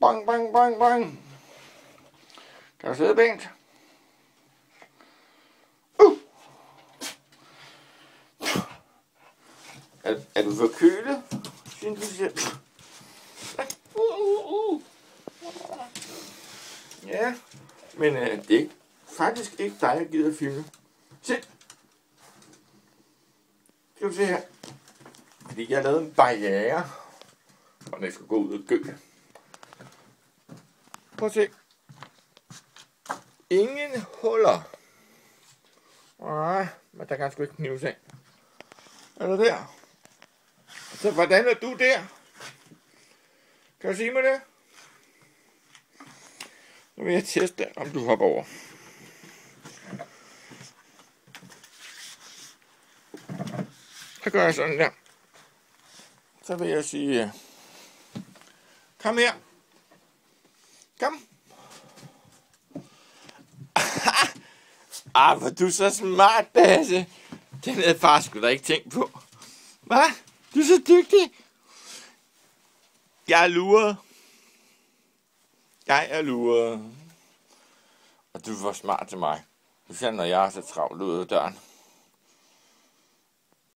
Bang, bang, bang, bang. Kan du sidde pænt? Er du forkølet? Synes du selv? Ja, men det er faktisk ikke dig, jeg gider filme. Sæt! Skal du se her? Fordi jeg har lavet en barriere, og den skal gå ud og gø. Prøv at se. Ingen huller. Nej, men der kan sgu ikke knives af. Er du der? Så hvordan er du der? Kan du sige mig det? Nu vil jeg teste, om du hopper over. Så gør jeg sådan der. Så vil jeg sige, kom her. Kom. Hvor du er så smart, Basse. Den havde far sgu da ikke tænkt på. Hvad? Du er så dygtig. Jeg er luret. Jeg er luret. Og du var smart til mig. Især når jeg er så travlt ud af døren.